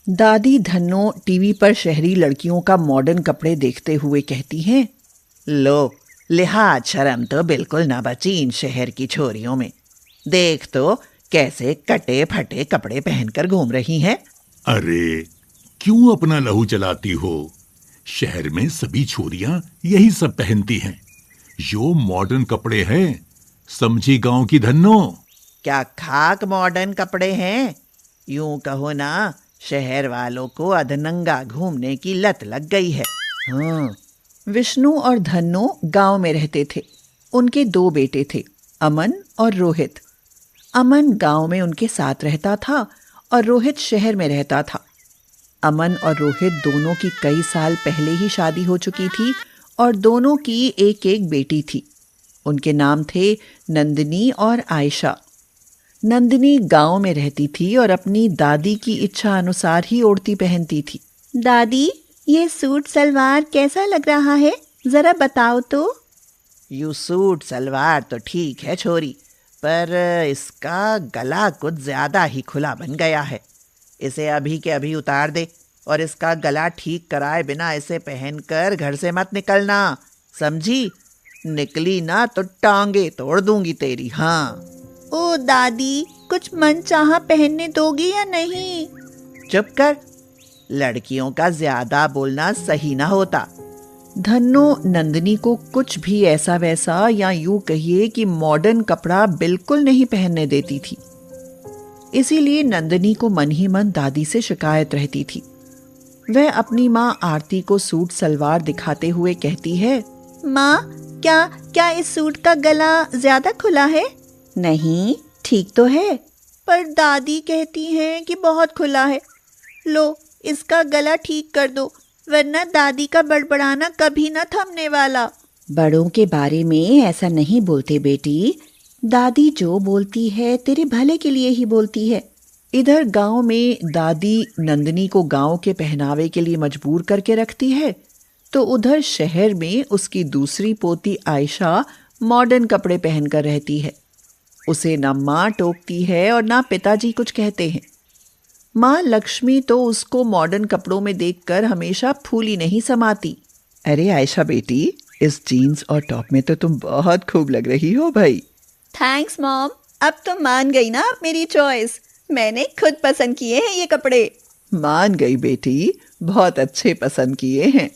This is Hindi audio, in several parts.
दादी धन्नो टीवी पर शहरी लड़कियों का मॉडर्न कपड़े देखते हुए कहती हैं, लो, लिहाज शर्म तो बिल्कुल ना बची इन शहर की छोरियों में। देख तो कैसे कटे फटे कपड़े पहनकर घूम रही हैं। अरे क्यों अपना लहू जलाती हो? शहर में सभी छोरियां यही सब पहनती हैं। यो मॉडर्न कपड़े हैं, समझी गांव की धन्नो। क्या खाक मॉडर्न कपड़े हैं? यूं कहो ना, शहर वालों को अधनंगा घूमने की लत लग गई है। हाँ। विष्णु और धन्नो गांव में रहते थे। उनके 2 बेटे थे, अमन और रोहित। अमन गांव में उनके साथ रहता था और रोहित शहर में रहता था। अमन और रोहित दोनों की कई साल पहले ही शादी हो चुकी थी और दोनों की एक एक बेटी थी। उनके नाम थे नंदिनी और आयशा। नंदिनी गांव में रहती थी और अपनी दादी की इच्छा अनुसार ही ओढ़ती पहनती थी। दादी, ये सूट सलवार कैसा लग रहा है, जरा बताओ तो। यू सूट सलवार तो ठीक है छोरी, पर इसका गला कुछ ज्यादा ही खुला बन गया है। इसे अभी के अभी उतार दे और इसका गला ठीक कराए बिना इसे पहनकर घर से मत निकलना, समझी? निकली ना तो टांगे तोड़ दूंगी तेरी। हाँ। ओ दादी, कुछ मनचाहा पहनने दोगी या नहीं? चुप कर, लड़कियों का ज्यादा बोलना सही ना होता। धन्नो नंदिनी को कुछ भी ऐसा वैसा या यूं कहिए कि मॉडर्न कपड़ा बिल्कुल नहीं पहनने देती थी। इसीलिए नंदिनी को मन ही मन दादी से शिकायत रहती थी। वह अपनी माँ आरती को सूट सलवार दिखाते हुए कहती है, माँ, क्या इस सूट का गला ज्यादा खुला है? नहीं, ठीक तो है। पर दादी कहती हैं कि बहुत खुला है। लो, इसका गला ठीक कर दो, वरना दादी का बड़बड़ाना कभी न थमने वाला। बड़ों के बारे में ऐसा नहीं बोलते बेटी। दादी जो बोलती है तेरे भले के लिए ही बोलती है। इधर गांव में दादी नंदिनी को गांव के पहनावे के लिए मजबूर करके रखती है, तो उधर शहर में उसकी दूसरी पोती आयशा मॉडर्न कपड़े पहनकर रहती है। उसे ना माँ टोकती है और ना पिताजी कुछ कहते हैं। माँ लक्ष्मी तो उसको मॉडर्न कपड़ों में देखकर हमेशा फूली नहीं समाती। अरे आयशा बेटी, इस जीन्स और टॉप में तो तुम बहुत खूब लग रही हो भाई। थैंक्स मॉम, अब तो मान गई ना मेरी चॉइस। मैंने खुद पसंद किए हैं ये कपड़े। मान गई बेटी, बहुत अच्छे पसंद किए हैं।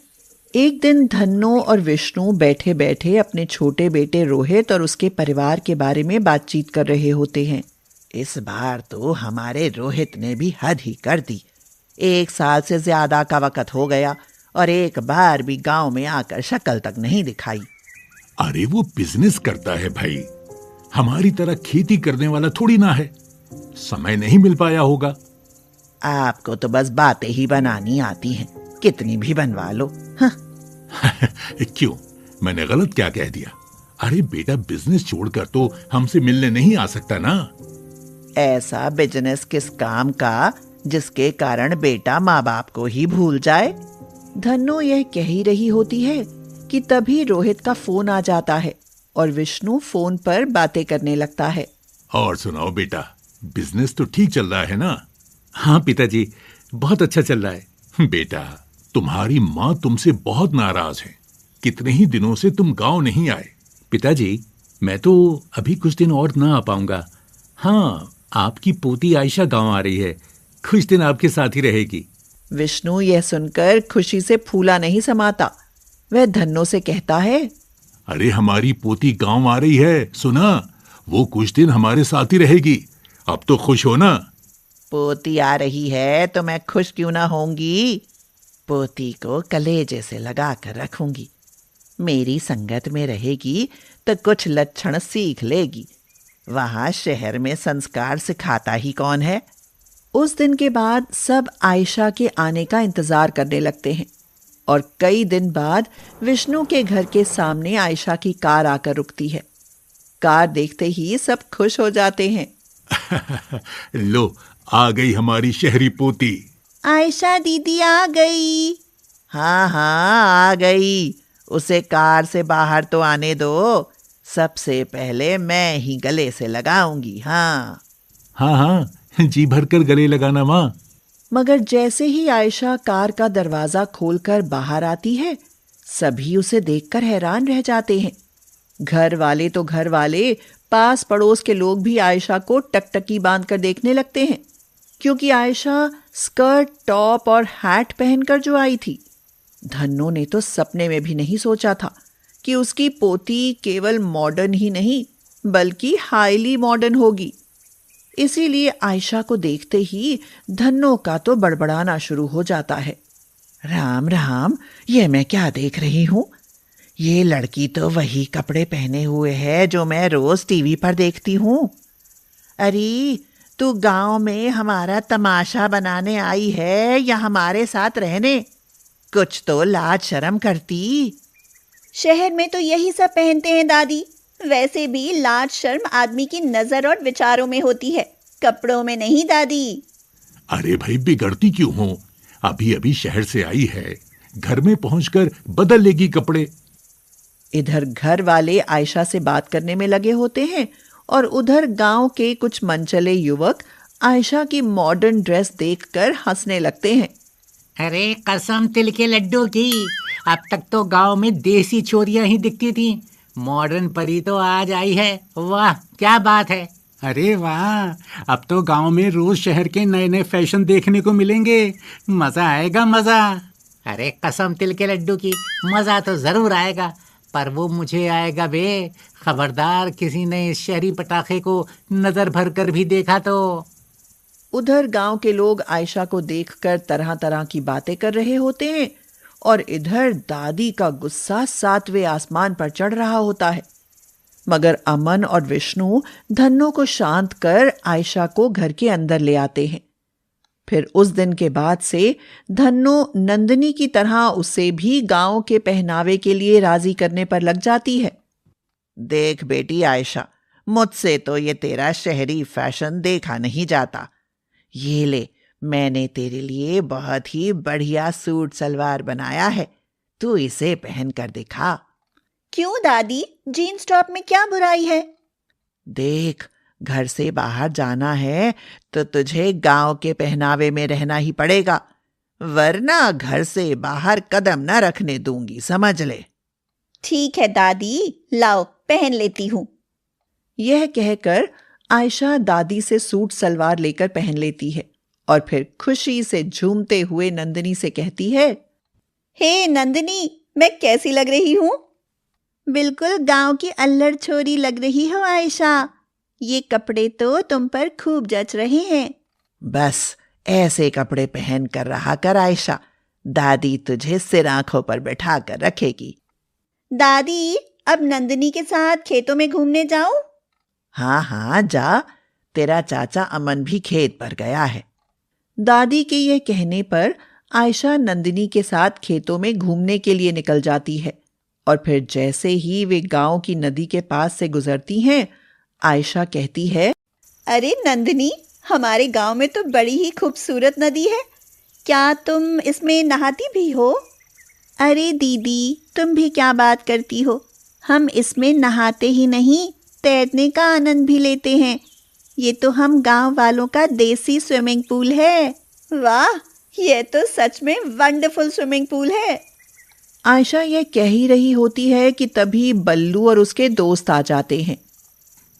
एक दिन धन्नो और विष्णु बैठे बैठे अपने छोटे बेटे रोहित और उसके परिवार के बारे में बातचीत कर रहे होते हैं। इस बार तो हमारे रोहित ने भी हद ही कर दी। 1 साल से ज्यादा का वक्त हो गया और एक बार भी गांव में आकर शक्ल तक नहीं दिखाई। अरे वो बिजनेस करता है भाई, हमारी तरह खेती करने वाला थोड़ी ना है। समय नहीं मिल पाया होगा। आपको तो बस बातें ही बनानी आती हैं, कितनी भी बनवा लो। हाँ। क्यों, मैंने गलत क्या कह दिया? अरे बेटा, बिजनेस छोड़कर तो हमसे मिलने नहीं आ सकता ना। ऐसा बिजनेस किस काम का जिसके कारण बेटा माँ बाप को ही भूल जाए? धन्नो यह कह ही रही होती है कि तभी रोहित का फोन आ जाता है और विष्णु फोन पर बातें करने लगता है। और सुनाओ बेटा, बिजनेस तो ठीक चल रहा है ना? हाँ पिताजी, बहुत अच्छा चल रहा है। बेटा, तुम्हारी माँ तुमसे बहुत नाराज है। कितने ही दिनों से तुम गांव नहीं आए। पिताजी, मैं तो अभी कुछ दिन और ना आ पाऊंगा। हाँ, आपकी पोती आयशा गांव आ रही है, कुछ दिन आपके साथ ही रहेगी। विष्णु यह सुनकर खुशी से फूला नहीं समाता। वह धन्नो से कहता है, अरे हमारी पोती गांव आ रही है, सुना? वो कुछ दिन हमारे साथ ही रहेगी। अब तो खुश हो ना? पोती आ रही है तो मैं खुश क्यों ना होंगी? पोती को कलेजे से लगा कर रखूंगी। मेरी संगत में रहेगी तो कुछ लक्षण सीख लेगी। वहां शहर में संस्कार सिखाता ही कौन है? उस दिन के बाद सब आयशा के आने का इंतजार करने लगते हैं और कई दिन बाद विष्णु के घर के सामने आयशा की कार आकर रुकती है। कार देखते ही सब खुश हो जाते हैं। लो, आ गई हमारी शहरी पोती। आयशा दीदी आ गई। हाँ हाँ, आ गई। उसे कार से बाहर तो आने दो। सबसे पहले मैं ही गले से लगाऊंगी। हाँ हाँ, जी भरकर गले लगाना माँ। मगर जैसे ही आयशा कार का दरवाजा खोलकर बाहर आती है, सभी उसे देखकर हैरान रह जाते हैं। घर वाले तो घर वाले, पास पड़ोस के लोग भी आयशा को टकटकी बांधकर देखने लगते हैं, क्योंकि आयशा स्कर्ट, टॉप और हैट पहनकर जो आई थी। धन्नो ने तो सपने में भी नहीं सोचा था कि उसकी पोती केवल मॉडर्न ही नहीं बल्कि हाईली मॉडर्न होगी। इसीलिए आयशा को देखते ही धन्नो का तो बड़बड़ाना शुरू हो जाता है। राम राम, ये मैं क्या देख रही हूँ? ये लड़की तो वही कपड़े पहने हुए है जो मैं रोज टीवी पर देखती हूँ। अरे तू गांव में हमारा तमाशा बनाने आई है या हमारे साथ रहने? कुछ तो लाज शर्म करती। शहर में तो यही सब पहनते हैं दादी। वैसे भी लाज शर्म आदमी की नजर और विचारों में होती है, कपड़ों में नहीं दादी। अरे भाई, बिगड़ती क्यों हो? अभी अभी शहर से आई है, घर में पहुंचकर बदल लेगी कपड़े। इधर घर वाले आयशा से बात करने में लगे होते हैं और उधर गांव के कुछ मनचले युवक आयशा की मॉडर्न ड्रेस देखकर हंसने लगते हैं। अरे कसम तिल के लड्डू की, अब तक तो गांव में देसी छोरियां ही दिखती थी, मॉडर्न परी तो आज आई है। वाह क्या बात है। अरे वाह, अब तो गांव में रोज शहर के नए नए फैशन देखने को मिलेंगे, मजा आएगा मजा। अरे कसम तिल के लड्डू की, मजा तो जरूर आएगा, पर वो मुझे आएगा बे। खबरदार किसी ने इस शहरी पटाखे को नजर भर कर भी देखा तो। उधर गांव के लोग आयशा को देखकर तरह तरह की बातें कर रहे होते हैं और इधर दादी का गुस्सा 7वें आसमान पर चढ़ रहा होता है। मगर अमन और विष्णु धन्नो को शांत कर आयशा को घर के अंदर ले आते हैं। फिर उस दिन के बाद से धन्नो नंदिनी की तरह उसे भी गांव के पहनावे के लिए राजी करने पर लग जाती है। देख बेटी आयशा, मुझसे तो ये तेरा शहरी फैशन देखा नहीं जाता। ये ले, मैंने तेरे लिए बहुत ही बढ़िया सूट सलवार बनाया है, तू इसे पहन कर दिखा। क्यों दादी, जीन्स टॉप में क्या बुराई है? देख, घर से बाहर जाना है तो तुझे गांव के पहनावे में रहना ही पड़ेगा, वरना घर से बाहर कदम न रखने दूंगी, समझ ले। ठीक है दादी, लाओ पहन लेती हूँ। यह कहकर आयशा दादी से सूट सलवार लेकर पहन लेती है और फिर खुशी से झूमते हुए नंदिनी से कहती है, हे नंदिनी, मैं कैसी लग रही हूँ? बिल्कुल गांव की अल्लड़ छोरी लग रही हो आयशा। ये कपड़े तो तुम पर खूब जच रहे हैं। बस ऐसे कपड़े पहन कर रहा कर आयशा, दादी तुझे सिर आंखों पर बैठा कर रखेगी। दादी, अब नंदिनी के साथ खेतों में घूमने जाऊं? हाँ हाँ जा, तेरा चाचा अमन भी खेत पर गया है। दादी के ये कहने पर आयशा नंदिनी के साथ खेतों में घूमने के लिए निकल जाती है और फिर जैसे ही वे गांव की नदी के पास से गुजरती हैं, आयशा कहती है, अरे नंदिनी, हमारे गांव में तो बड़ी ही खूबसूरत नदी है, क्या तुम इसमें नहाती भी हो? अरे दीदी, तुम भी क्या बात करती हो, हम इसमें नहाते ही नहीं, तैरने का आनंद भी लेते हैं। ये तो हम गांव वालों का देसी स्विमिंग पूल है। वाह, ये तो सच में वंडरफुल स्विमिंग पूल है। आयशा ये कह ही रही होती है कि तभी बल्लू और उसके दोस्त आ जाते हैं।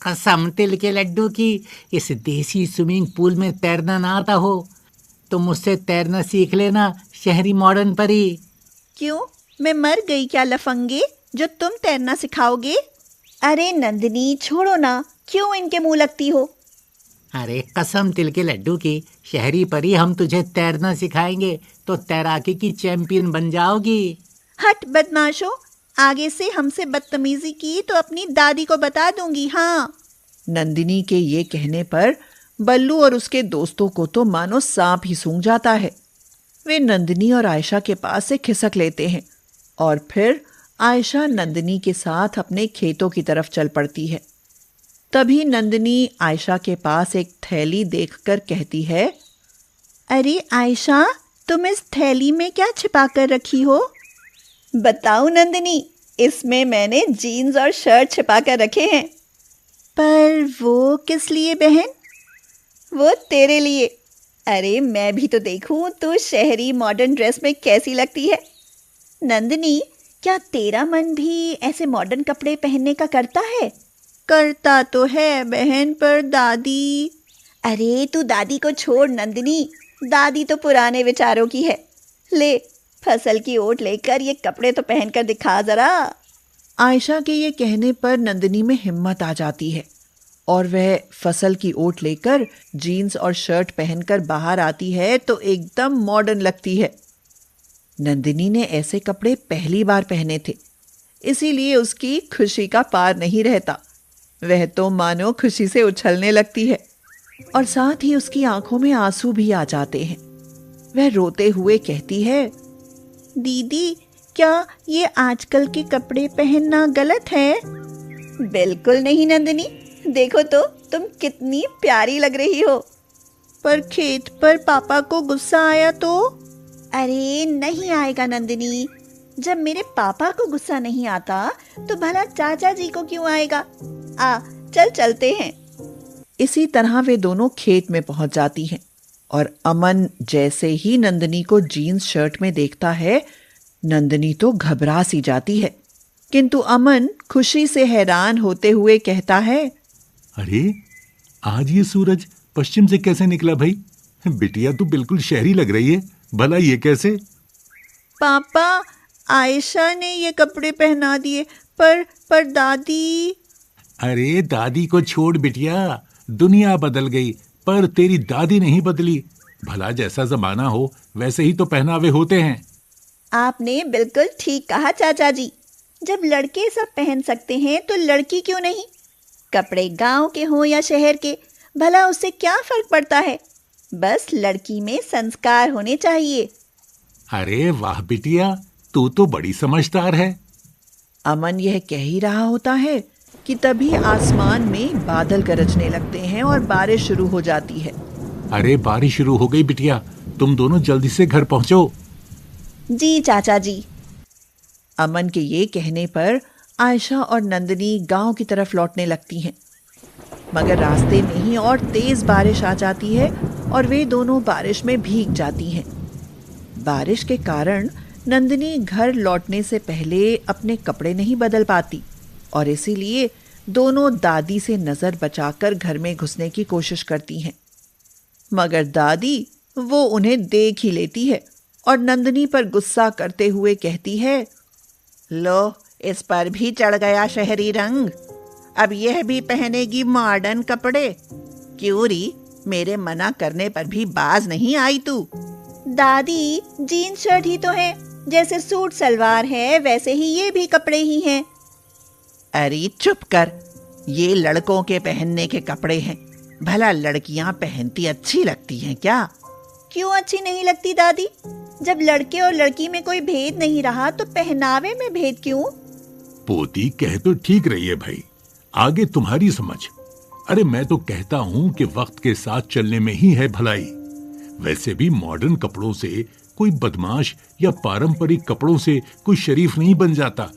कसम तिल के लड्डू की, इस देसी स्विमिंग पूल में तैरना ना आता हो तो मुझसे तैरना सीख लेना, शहरी मॉडर्न परी। क्यों, मैं मर गई क्या लफंगे जो तुम तैरना सिखाओगे? अरे नंदिनी, छोड़ो ना, क्यों इनके मुंह लगती हो? अरे कसम तिल के लड्डू की, शहरी परी, हम तुझे तैरना सिखाएंगे तो तैराकी की चैंपियन बन जाओगी। हट बदमाशो, आगे से हमसे बदतमीजी की तो अपनी दादी को बता दूंगी। हाँ। नंदिनी के ये कहने पर बल्लू और उसके दोस्तों को तो मानो सांप ही सूंघ जाता है। वे नंदिनी और आयशा के पास से खिसक लेते हैं और फिर आयशा नंदिनी के साथ अपने खेतों की तरफ चल पड़ती है। तभी नंदिनी आयशा के पास एक थैली देखकर कहती है, अरे आयशा, तुम इस थैली में क्या छिपा कर रखी हो? बताओ नंदिनी, इसमें मैंने जीन्स और शर्ट छिपा कर रखे हैं। पर वो किस लिए बहन? वो तेरे लिए। अरे मैं भी तो देखूं तू शहरी मॉडर्न ड्रेस में कैसी लगती है। नंदिनी, क्या तेरा मन भी ऐसे मॉडर्न कपड़े पहनने का करता है? करता तो है बहन, पर दादी। अरे तू दादी को छोड़ नंदिनी, दादी तो पुराने विचारों की है। ले, फसल की ओट लेकर ये कपड़े तो पहनकर दिखा जरा। आयशा के ये कहने पर नंदिनी में हिम्मत आ जाती है और वह फसल की ओट लेकर जीन्स और शर्ट पहनकर बाहर आती है तो एकदम मॉडर्न लगती है। नंदिनी ने ऐसे कपड़े पहली बार पहने थे, इसीलिए उसकी खुशी का पार नहीं रहता। वह तो मानो खुशी से उछलने लगती है और साथ ही उसकी आंखों में आंसू भी आ जाते हैं। वह रोते हुए कहती है, दीदी, क्या ये आजकल के कपड़े पहनना गलत है? बिल्कुल नहीं नंदिनी, देखो तो तुम कितनी प्यारी लग रही हो। पर खेत पर पापा को गुस्सा आया तो? अरे नहीं आएगा नंदिनी, जब मेरे पापा को गुस्सा नहीं आता तो भला चाचा जी को क्यों आएगा। आ चल चलते हैं। इसी तरह वे दोनों खेत में पहुंच जाती हैं और अमन जैसे ही नंदिनी को जीन्स शर्ट में देखता है, नंदिनी तो घबरा सी जाती है, किंतु अमन खुशी से हैरान होते हुए कहता है, अरे आज ये सूरज पश्चिम से कैसे निकला भाई? बिटिया तू बिल्कुल शहरी लग रही है, भला ये कैसे? पापा, आयशा ने ये कपड़े पहना दिए, पर दादी। अरे दादी को छोड़ बिटिया, दुनिया बदल गई पर तेरी दादी नहीं बदली। भला जैसा जमाना हो वैसे ही तो पहनावे होते हैं। आपने बिल्कुल ठीक कहा चाचा जी, जब लड़के सब पहन सकते हैं तो लड़की क्यों नहीं? कपड़े गांव के हों या शहर के, भला उससे क्या फर्क पड़ता है? बस लड़की में संस्कार होने चाहिए। अरे वाह बिटिया, तू तो बड़ी समझदार है। अमन यह कह ही रहा होता है कि तभी आसमान में बादल गरजने लगते हैं और बारिश शुरू हो जाती है। अरे बारिश शुरू हो गई बिटिया, तुम दोनों जल्दी से घर पहुंचो। जी चाचा जी। अमन के ये कहने पर आयशा और नंदिनी गांव की तरफ लौटने लगती हैं, मगर रास्ते में ही और तेज बारिश आ जाती है और वे दोनों बारिश में भीग जाती हैं। बारिश के कारण नंदिनी घर लौटने से पहले अपने कपड़े नहीं बदल पाती और इसीलिए दोनों दादी से नजर बचाकर घर में घुसने की कोशिश करती हैं, मगर दादी वो उन्हें देख ही लेती है और नंदिनी पर गुस्सा करते हुए कहती है, लो, इस पर भी चढ़ गया शहरी रंग, अब यह भी पहनेगी मॉडर्न कपड़े। क्यों री, मेरे मना करने पर भी बाज नहीं आई तू? दादी, जीन्स शर्ट ही तो है, जैसे सूट सलवार है वैसे ही ये भी कपड़े ही हैं। अरे चुप कर, ये लड़कों के पहनने के कपड़े हैं, भला लड़कियां पहनती अच्छी लगती हैं क्या? क्यों अच्छी नहीं लगती दादी? जब लड़के और लड़की में कोई भेद नहीं रहा तो पहनावे में भेद क्यों? पोती कह तो ठीक रही है भाई, आगे तुम्हारी समझ। अरे मैं तो कहता हूँ कि वक्त के साथ चलने में ही है भलाई। वैसे भी मॉडर्न कपड़ों से कोई बदमाश या पारंपरिक कपड़ों से कोई शरीफ नहीं बन जाता।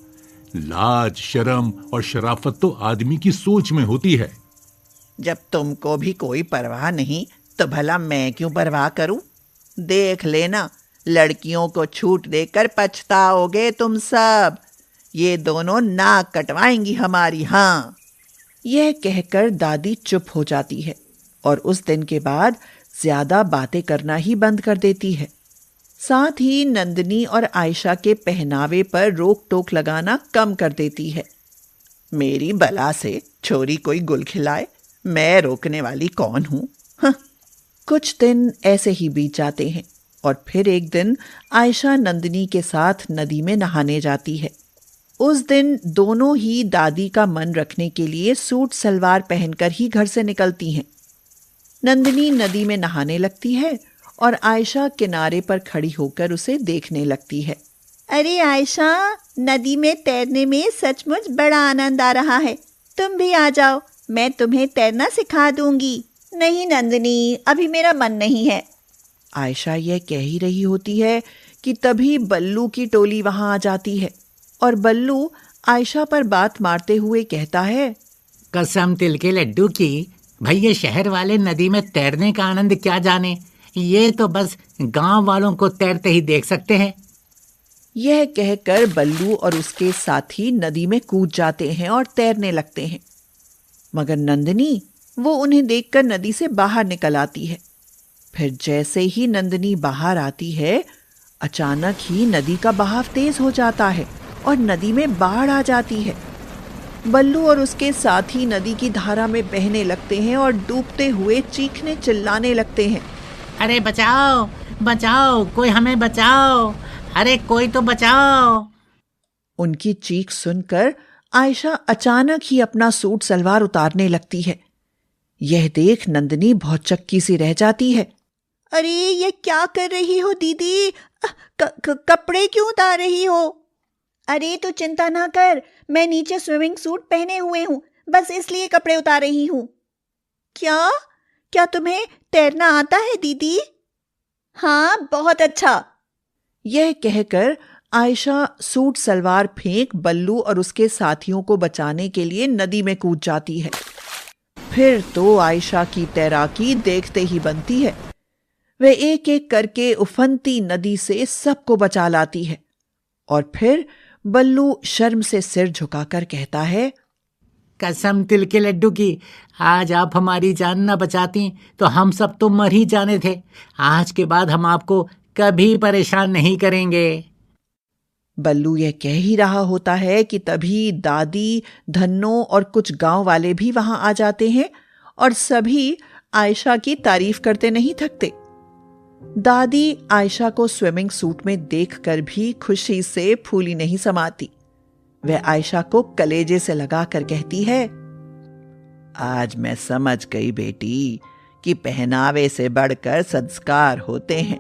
लाज, शर्म और शराफत तो आदमी की सोच में होती है। जब तुमको भी कोई परवाह नहीं तो भला मैं क्यों परवाह करूं? देख लेना, लड़कियों को छूट देकर पछताओगे तुम सब। ये दोनों नाक कटवाएंगी हमारी। हाँ। यह कहकर दादी चुप हो जाती है और उस दिन के बाद ज्यादा बातें करना ही बंद कर देती है। साथ ही नंदिनी और आयशा के पहनावे पर रोक टोक लगाना कम कर देती है। मेरी बला से छोरी कोई गुल खिलाए, मैं रोकने वाली कौन हूं? हाँ। कुछ दिन ऐसे ही बीत जाते हैं और फिर एक दिन आयशा नंदिनी के साथ नदी में नहाने जाती है। उस दिन दोनों ही दादी का मन रखने के लिए सूट सलवार पहनकर ही घर से निकलती हैं। नंदिनी नदी में नहाने लगती है और आयशा किनारे पर खड़ी होकर उसे देखने लगती है। अरे आयशा, नदी में तैरने में सचमुच बड़ा आनंद आ रहा है, तुम भी आ जाओ, मैं तुम्हें तैरना सिखा दूंगी। नहीं नंदिनी, अभी मेरा मन नहीं है। आयशा यह कह ही रही होती है कि तभी बल्लू की टोली वहां आ जाती है और बल्लू आयशा पर बात मारते हुए कहता है, कसम तिल के लड्डू की, भाई ये शहर वाले नदी में तैरने का आनंद क्या जाने, ये तो बस गांव वालों को तैरते ही देख सकते हैं। यह कहकर बल्लू और उसके साथी नदी में कूद जाते हैं और तैरने लगते हैं। मगर नंदिनी वो उन्हें देखकर नदी से बाहर निकल आती है। फिर जैसे ही नंदिनी बाहर आती है, अचानक ही नदी का बहाव तेज हो जाता है और नदी में बाढ़ आ जाती है। बल्लू और उसके साथी नदी की धारा में बहने लगते हैं और डूबते हुए चीखने चिल्लाने लगते हैं। अरे बचाओ बचाओ, कोई हमें बचाओ, अरे कोई तो बचाओ। उनकी चीख सुनकर आयशा अचानक ही अपना सूट सलवार उतारने लगती है। यह देख नंदिनी बहुत चक्की सी रह जाती है। अरे ये क्या कर रही हो दीदी? कपड़े क्यों उतार रही हो? अरे तो चिंता ना कर, मैं नीचे स्विमिंग सूट पहने हुए हूँ, बस इसलिए कपड़े उतार रही हूँ। क्या क्या तुम्हें तैरना आता है दीदी? हाँ, बहुत अच्छा। यह कहकर आयशा सूट सलवार फेंक बल्लू और उसके साथियों को बचाने के लिए नदी में कूद जाती है। फिर तो आयशा की तैराकी देखते ही बनती है। वे एक एक करके उफनती नदी से सबको बचा लाती है और फिर बल्लू शर्म से सिर झुकाकर कहता है, कसम तिल के लड्डू की, आज आप हमारी जान न बचाती तो हम सब तो मर ही जाने थे। आज के बाद हम आपको कभी परेशान नहीं करेंगे। बल्लू यह कह ही रहा होता है कि तभी दादी, धन्नो और कुछ गांव वाले भी वहां आ जाते हैं और सभी आयशा की तारीफ करते नहीं थकते। दादी आयशा को स्विमिंग सूट में देखकर भी खुशी से फूली नहीं समाती। वह आयशा को कलेजे से लगाकर कहती है, आज मैं समझ गई बेटी कि पहनावे से बढ़कर संस्कार होते हैं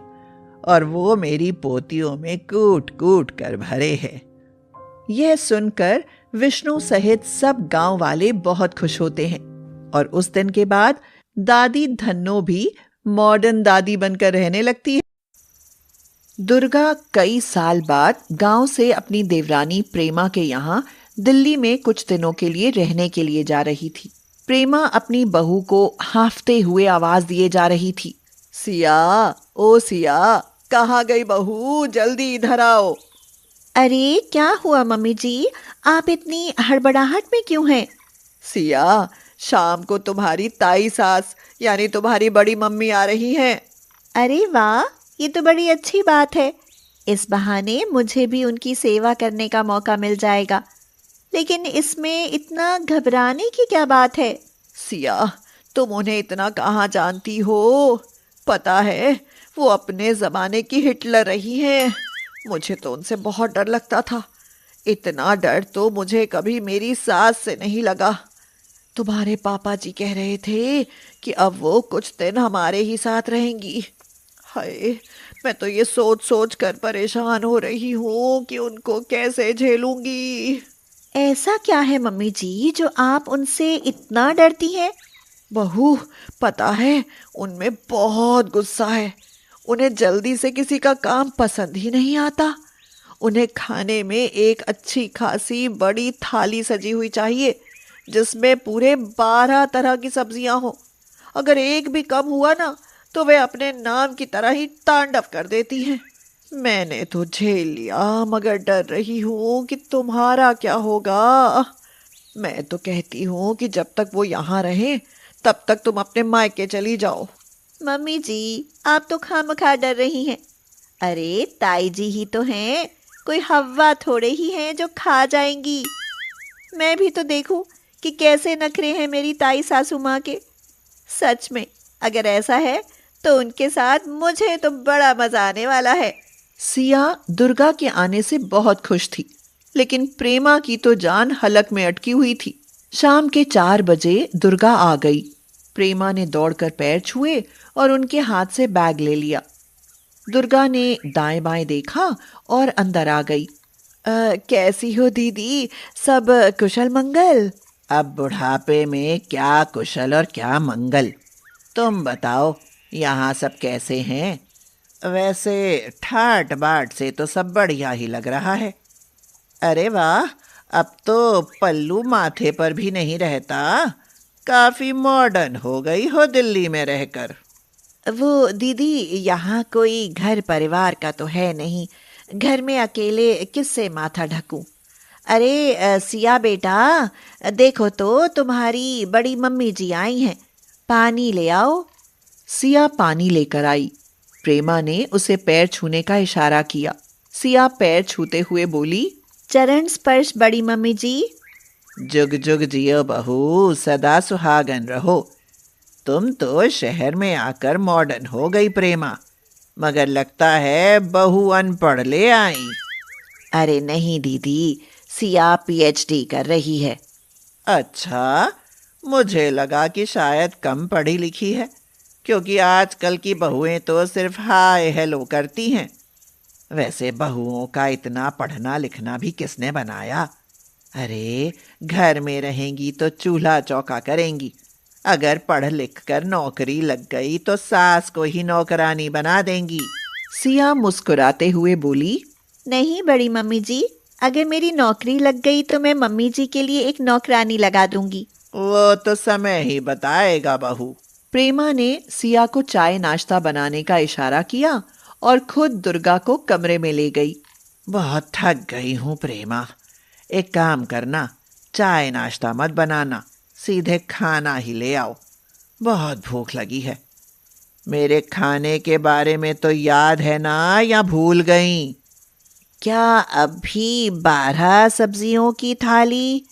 और वो मेरी पोतियों में कूट कूट कर भरे हैं। यह सुनकर विष्णु सहित सब गांव वाले बहुत खुश होते हैं और उस दिन के बाद दादी धन्नो भी मॉडर्न दादी बनकर रहने लगती है। दुर्गा कई साल बाद गांव से अपनी देवरानी प्रेमा के यहाँ दिल्ली में कुछ दिनों के लिए रहने के लिए जा रही थी। प्रेमा अपनी बहू को हांफते हुए आवाज दिए जा रही थी, सिया, ओ सिया, कहाँ गई बहू, जल्दी इधर आओ। अरे क्या हुआ मम्मी जी, आप इतनी हड़बड़ाहट में क्यों हैं? सिया, शाम को तुम्हारी ताई सास यानी तुम्हारी बड़ी मम्मी आ रही हैं। अरे वाह, ये तो बड़ी अच्छी बात है। इस बहाने मुझे भी उनकी सेवा करने का मौका मिल जाएगा। लेकिन इसमें इतना घबराने की क्या बात है? सिया, तुम उन्हें इतना कहाँ जानती हो? पता है वो अपने जमाने की हिटलर रही हैं। मुझे तो उनसे बहुत डर लगता था। इतना डर तो मुझे कभी मेरी सास से नहीं लगा। तुम्हारे पापा जी कह रहे थे कि अब वो कुछ दिन हमारे ही साथ रहेंगी। हाय, मैं तो ये सोच सोच कर परेशान हो रही हूँ कि उनको कैसे झेलूंगी। ऐसा क्या है मम्मी जी जो आप उनसे इतना डरती हैं? बहू, पता है उनमें बहुत गुस्सा है। उन्हें जल्दी से किसी का काम पसंद ही नहीं आता। उन्हें खाने में एक अच्छी खासी बड़ी थाली सजी हुई चाहिए जिसमें पूरे 12 तरह की सब्जियां हो। अगर एक भी कम हुआ ना तो वे अपने नाम की तरह ही तांडव कर देती हैं। मैंने तो झेल लिया, मगर डर रही हूँ कि तुम्हारा क्या होगा। मैं तो कहती हूँ कि जब तक वो यहाँ रहे तब तक तुम अपने मायके चली जाओ। मम्मी जी, आप तो खामखा डर रही हैं। अरे ताई जी ही तो हैं, कोई हवा थोड़े ही हैं जो खा जाएंगी। मैं भी तो देखूं कि कैसे नखरे हैं मेरी ताई सासू माँ के। सच में अगर ऐसा है तो उनके साथ मुझे तो बड़ा मजा आने वाला है। सिया दुर्गा के आने से बहुत खुश थी, लेकिन प्रेमा की तो जान हलक में अटकी हुई थी। शाम के 4 बजे दुर्गा आ गई। प्रेमा ने दौड़कर पैर छुए और उनके हाथ से बैग ले लिया। दुर्गा ने दाएं बाएं देखा और अंदर आ गई। कैसी हो दीदी, सब कुशल मंगल? अब बुढ़ापे में क्या कुशल और क्या मंगल, तुम बताओ यहाँ सब कैसे हैं? वैसे ठाट बाट से तो सब बढ़िया ही लग रहा है। अरे वाह, अब तो पल्लू माथे पर भी नहीं रहता। काफी मॉडर्न हो गई हो दिल्ली में रहकर। वो दीदी, यहाँ कोई घर परिवार का तो है नहीं, घर में अकेले किससे माथा ढकूं। अरे सिया बेटा, देखो तो तुम्हारी बड़ी मम्मी जी आई हैं, पानी ले आओ। सिया पानी लेकर आई। प्रेमा ने उसे पैर छूने का इशारा किया। सिया पैर छूते हुए बोली, चरण स्पर्श बड़ी मम्मी जी। जुग जुग जियो बहू, सदा सुहागन रहो। तुम तो शहर में आकर मॉडर्न हो गई प्रेमा, मगर लगता है बहू अनपढ़ ले आई। अरे नहीं दीदी, सिया पीएचडी कर रही है। अच्छा, मुझे लगा कि शायद कम पढ़ी लिखी है, क्योंकि आजकल की बहुएं तो सिर्फ हाय हेलो करती हैं। वैसे बहुओं का इतना पढ़ना लिखना भी किसने बनाया? अरे घर में रहेंगी तो चूल्हा चौका करेंगी, अगर पढ़ लिख कर नौकरी लग गई तो सास को ही नौकरानी बना देंगी। सिया मुस्कुराते हुए बोली, नहीं बड़ी मम्मी जी, अगर मेरी नौकरी लग गई तो मैं मम्मी जी के लिए एक नौकरानी लगा दूंगी। वो तो समय ही बताएगा बहू। प्रेमा ने सिया को चाय नाश्ता बनाने का इशारा किया और खुद दुर्गा को कमरे में ले गई। बहुत थक गई हूँ प्रेमा, एक काम करना, चाय नाश्ता मत बनाना, सीधे खाना ही ले आओ, बहुत भूख लगी है। मेरे खाने के बारे में तो याद है ना, या भूल गई? क्या अभी 12 सब्जियों की थाली?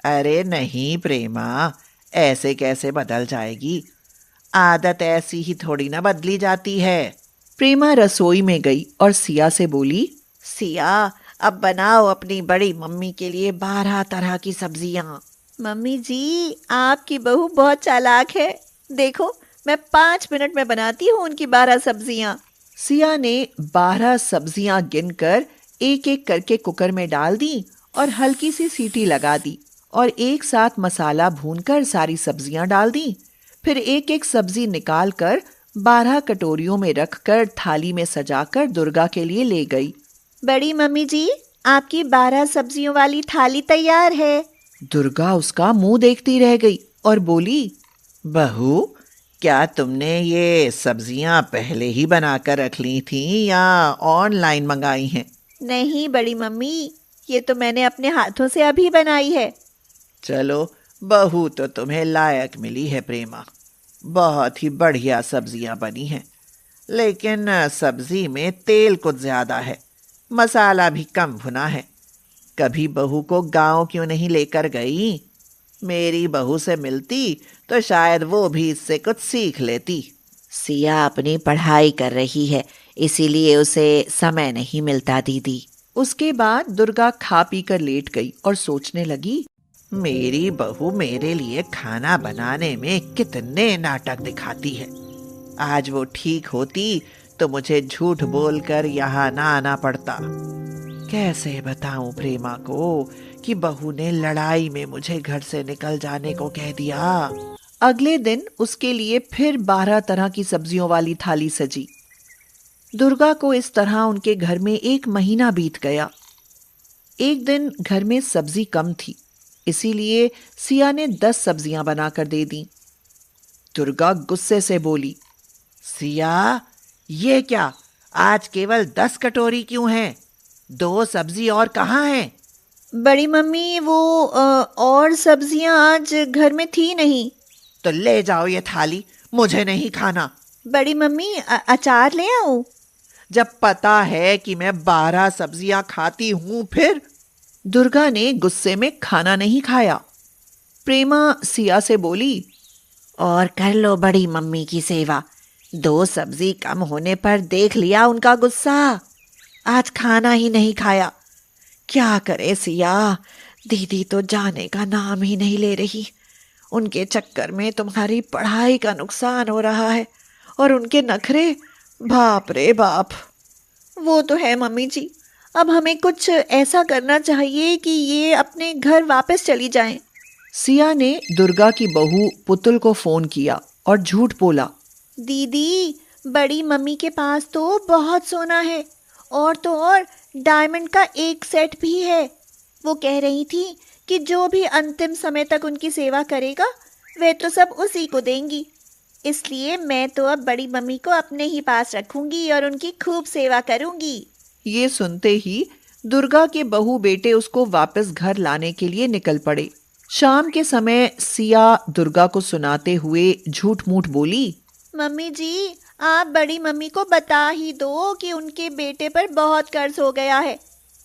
अरे नहीं प्रेमा, ऐसे कैसे बदल जाएगी, आदत ऐसी ही थोड़ी ना बदली जाती है। प्रेमा रसोई में गई और सिया से बोली, सिया, अब बनाओ अपनी बड़ी मम्मी के लिए 12 तरह की सब्जियां। मम्मी जी, आपकी बहू बहुत चालाक है, देखो मैं 5 मिनट में बनाती हूँ उनकी 12 सब्जियां। सिया ने 12 सब्जियां गिनकर एक एक करके कुकर में डाल दी और हल्की सी सीटी लगा दी और एक साथ मसाला भूनकर सारी सब्जियां डाल दी। फिर एक एक सब्जी निकालकर 12 कटोरियों में रखकर थाली में सजाकर दुर्गा के लिए ले गई। बड़ी मम्मी जी, आपकी 12 सब्जियों वाली थाली तैयार है। दुर्गा उसका मुंह देखती रह गई और बोली, बहू, क्या तुमने ये सब्जियां पहले ही बनाकर रख ली थी या ऑनलाइन मंगाई हैं? नहीं बड़ी मम्मी, ये तो मैंने अपने हाथों से अभी बनाई है। चलो, बहू तो तुम्हें लायक मिली है प्रेमा, बहुत ही बढ़िया सब्जियां बनी हैं, लेकिन सब्जी में तेल कुछ ज्यादा है, मसाला भी कम भुना है। कभी बहू को गांव क्यों नहीं लेकर गई? मेरी बहू से मिलती तो शायद वो भी इससे कुछ सीख लेती। सिया अपनी पढ़ाई कर रही है, इसीलिए उसे समय नहीं मिलता दीदी। उसके बाद दुर्गा खा पी कर लेट गई और सोचने लगी, मेरी बहू मेरे लिए खाना बनाने में कितने नाटक दिखाती है। आज वो ठीक होती तो मुझे झूठ बोलकर यहाँ ना आना पड़ता। कैसे बताऊं प्रेमा को कि बहू ने लड़ाई में मुझे घर से निकल जाने को कह दिया। अगले दिन उसके लिए फिर 12 तरह की सब्जियों वाली थाली सजी। दुर्गा को इस तरह उनके घर में 1 महीना बीत गया। एक दिन घर में सब्जी कम थी, इसीलिए सिया ने 10 सब्जियां बनाकर दे दी। दुर्गा गुस्से से बोली, सिया, ये क्या, आज केवल 10 कटोरी क्यों हैं? 2 सब्जी और कहाँ हैं? बड़ी मम्मी, वो और सब्जियां आज घर में थी नहीं। तो ले जाओ ये थाली, मुझे नहीं खाना। बड़ी मम्मी, अचार ले आऊं? जब पता है कि मैं 12 सब्जियां खाती हूं फिर। दुर्गा ने गुस्से में खाना नहीं खाया। प्रेमा सिया से बोली, और कर लो बड़ी मम्मी की सेवा, 2 सब्जी कम होने पर देख लिया उनका गुस्सा, आज खाना ही नहीं खाया। क्या करे सिया, दीदी तो जाने का नाम ही नहीं ले रही। उनके चक्कर में तुम्हारी पढ़ाई का नुकसान हो रहा है और उनके नखरे, बाप रे बाप। वो तो है मम्मी जी, अब हमें कुछ ऐसा करना चाहिए कि ये अपने घर वापस चली जाएं। सिया ने दुर्गा की बहू पुतुल को फोन किया और झूठ बोला, दीदी, बड़ी मम्मी के पास तो बहुत सोना है और तो और डायमंड का 1 सेट भी है। वो कह रही थी कि जो भी अंतिम समय तक उनकी सेवा करेगा वह तो सब उसी को देंगी। इसलिए मैं तो अब बड़ी मम्मी को अपने ही पास रखूंगी और उनकी खूब सेवा करूंगी। ये सुनते ही दुर्गा के बहू बेटे उसको वापस घर लाने के लिए निकल पड़े। शाम के समय सिया दुर्गा को सुनाते हुए झूठ मूठ बोली, मम्मी जी, आप बड़ी मम्मी को बता ही दो कि उनके बेटे पर बहुत कर्ज हो गया है,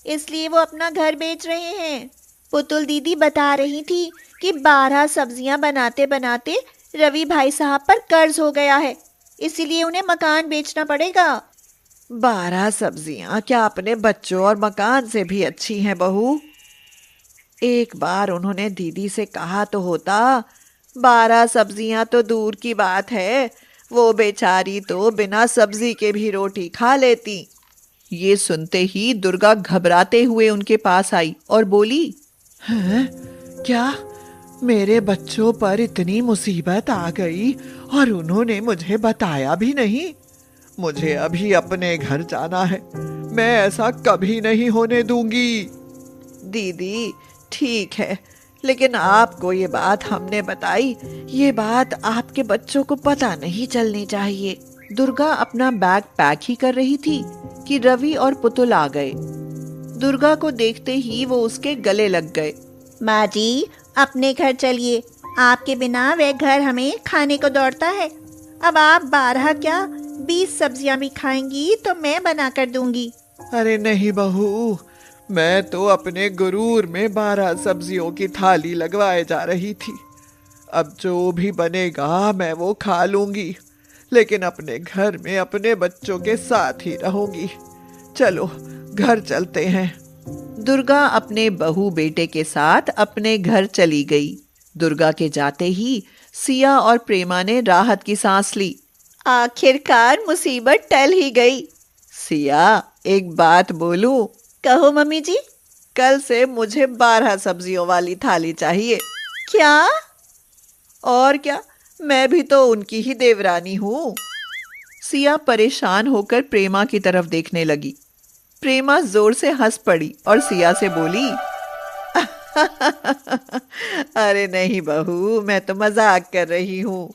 इसलिए वो अपना घर बेच रहे हैं। पुतुल दीदी बता रही थी कि 12 सब्जियां बनाते बनाते रवि भाई साहब पर कर्ज हो गया है, इसीलिए उन्हें मकान बेचना पड़ेगा। 12 सब्जियां क्या अपने बच्चों और मकान से भी अच्छी हैं बहू? एक बार उन्होंने दीदी से कहा तो होता। 12 सब्जियां तो दूर की बात है, वो बेचारी तो बिना सब्जी के भी रोटी खा लेती। ये सुनते ही दुर्गा घबराते हुए उनके पास आई और बोली, हैं? क्या मेरे बच्चों पर इतनी मुसीबत आ गई और उन्होंने मुझे बताया भी नहीं? मुझे अभी अपने घर जाना है, मैं ऐसा कभी नहीं होने दूंगी। दीदी ठीक है, लेकिन आपको ये बात हमने बताई, ये बात आपके बच्चों को पता नहीं चलनी चाहिए। दुर्गा अपना बैग पैक ही कर रही थी कि रवि और पुतुल आ गए। दुर्गा को देखते ही वो उसके गले लग गए। माँ जी, अपने घर चलिए, आपके बिना वह घर हमें खाने को दौड़ता है। अब आप 12 क्या 20 सब्जियां भी खाएंगी तो मैं बना कर दूंगी। अरे नहीं बहू, मैं तो अपने गुरूर में 12 सब्जियों की थाली लगवाए जा रही थी। अब जो भी बनेगा मैं वो खा लूंगी, लेकिन अपने घर में अपने बच्चों के साथ ही रहूंगी। चलो घर चलते हैं। दुर्गा अपने बहू बेटे के साथ अपने घर चली गई। दुर्गा के जाते ही सिया और प्रेमा ने राहत की सांस ली। आखिरकार मुसीबत टल ही गई। सिया, एक बात बोलूं? कहो मम्मी जी। कल से मुझे 12 सब्जियों वाली थाली चाहिए। क्या? और क्या, मैं भी तो उनकी ही देवरानी हूँ। सिया परेशान होकर प्रेमा की तरफ देखने लगी। प्रेमा जोर से हंस पड़ी और सिया से बोली, अरे नहीं बहू, मैं तो मजाक कर रही हूँ।